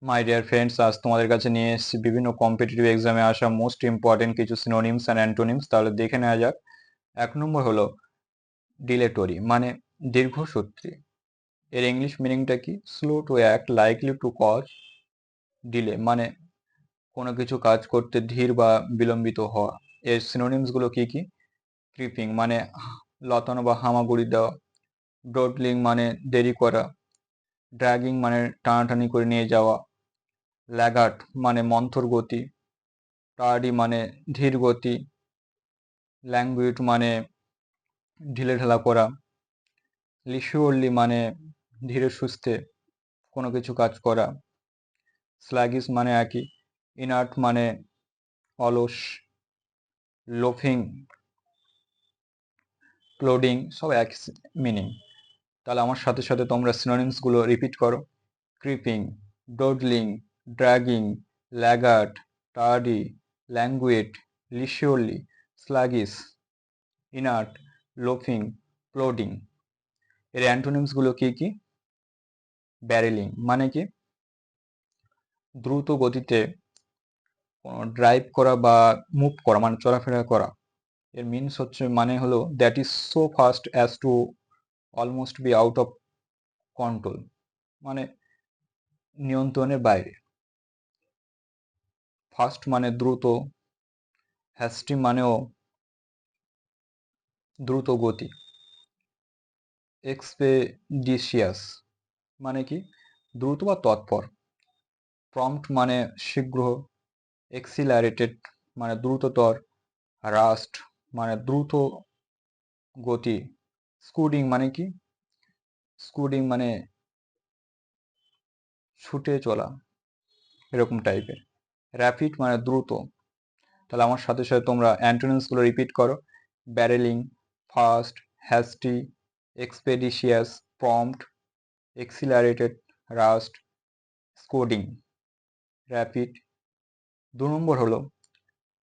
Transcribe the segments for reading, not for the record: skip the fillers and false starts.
My dear friends, আজ তোমাদের কাছে নিয়ে এসেছি বিভিন্ন কম্পিটিটিভ এক্সামে আসা মোস্ট ইম্পর্টেন্ট কিছু সিনোনিমস অ্যান্ড অ্যান্টোনিমস। তাহলে দেখে নেওয়া যাক। 1 নম্বর হলো ডিলেটরি, মানে দীর্ঘসূত্রী। এর ইংলিশ মিনিংটা কি? Slow to act, likely to cause delay, মানে কোনো কিছু কাজ করতে ধীর বা বিলম্বিত হওয়া। এর সিনোনিমসগুলো কি কি? ক্রিপিং, মানে লতানো বা হামাগুড়ি দেওয়া। ব্রডলিং, মানে দেরি করা। ড্র্যাগিং, মানে টানাটানি করে নিয়ে যাওয়া। ল্যাগার্ট, মানে মন্থর গতি। টার্ডি, মানে ধীর গতি। ল্যাঙ্গুইড, মানে ঢিলেঢালা করা। লিশিওরলি, মানে ধীরে সুস্থে কোনো কিছু কাজ করা। স্ল্যাগিস, মানে একই। ইনার্ট, মানে অলস। লোফিং, ক্লোডিং, সব একই মিনিং। তাহলে আমার সাথে সাথে তোমরা সিনোনিমসগুলো রিপিট করো। Creeping, dawdling, dragging, laggard, tardy, languid, leisurely, sluggish, inert, loafing, plodding. এর অ্যান্টোনিমসগুলো কি কি? ব্যারেলিং, মানে কি দ্রুত গতিতে ড্রাইভ করা বা মুভ করা, মানে চলাফেরা করা। এর মিনস হচ্ছে, মানে হলো that is so fast as to almost be out of control, মানে নিয়ন্ত্রণের বাইরে। ফাস্ট মানে দ্রুত। হ্যাস্টি মানেও দ্রুত গতি। এক্সপেডিশিয়াস মানে কি দ্রুত বা তৎপর। প্রম্পট মানে শীঘ্র। এক্সিলারেটেড মানে দ্রুততর। রাস্ট মানে দ্রুত গতি। স্কুডিং মানে কি? স্কুডিং মানে ছুটে চলা, এরকম টাইপের। র্যাপিড মানে দ্রুত। তাহলে আমার সাথে সাথে তোমরা অ্যান্টোনিমসগুলো রিপিট করো। Barreling, fast, hasty, expeditious, prompt, accelerated, rushed, scudding, rapid. 2 number হলো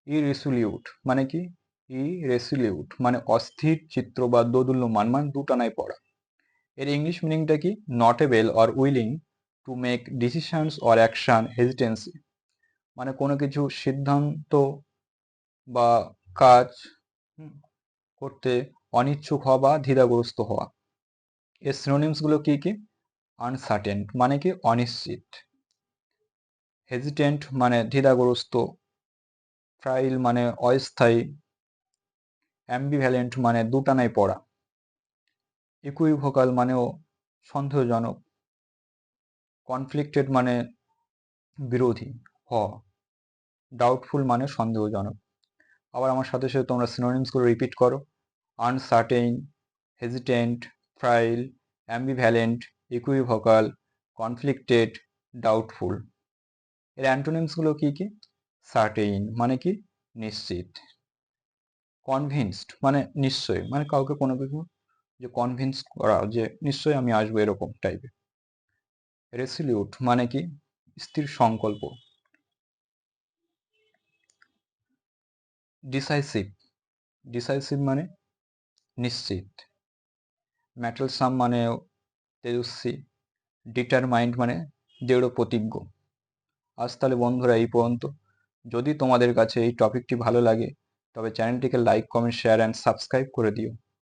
ইরেসুলিউট, মানে কি ইরেসুলিউট মানে অস্থির চিত্র বা দোদুল্যমান, মানে দুটানায় পড়া। এর ইংলিশ মিনিংটা কি? Not able or willing to make decisions or action, hesitancy, মানে কোনো কিছু সিদ্ধান্ত বা কাজ করতে অনিচ্ছুক হওয়া বা দ্বিধাগ্রস্ত হওয়া। এর সিনোনিমসগুলো কি কি? আনসার্টেন, মানে কি অনিশ্চিত। হেজিটেন্ট মানে দ্বিধাগ্রস্ত। ফ্রাইল মানে অস্থায়ী। অ্যাম্বিভ্যালেন্ট মানে দুটানায় পড়া। ইকুইভোকাল মানেও সন্দেহজনক। কনফ্লিক্টেড মানে বিরোধী হওয়া। ডাউটফুল মানে সন্দেহজনক। আবার আমার সাথে সাথে তোমরা সিনোনিমসগুলো রিপিট করো। Uncertain, hesitant, frail, ambivalent, equivocal, conflicted, doubtful. এর অ্যান্টোনিমসগুলো কি কি? সার্টেইন মানে কি নিশ্চিত। কনভিন্সড মানে নিশ্চয়, মানে কাউকে কোনো কিছু যে কনভিন্স করা যে নিশ্চয়ই আমি আসবো, এরকম টাইপের। রেসিলিউট মানে কি স্থির সংকল্প। ডিসাইসিভ, ডিসাইসিভ মানে নিশ্চিত। ম্যাটেলসাম মানে তেজস্বী। ডিটারমাইন্ড মানে দৃঢ় প্রতিজ্ঞ। আজ তাহলে বন্ধুরা এই পর্যন্ত। যদি তোমাদের কাছে এই টপিকটি ভালো লাগে তবে চ্যানেলটিকে like, comment, share and subscribe করে দিও।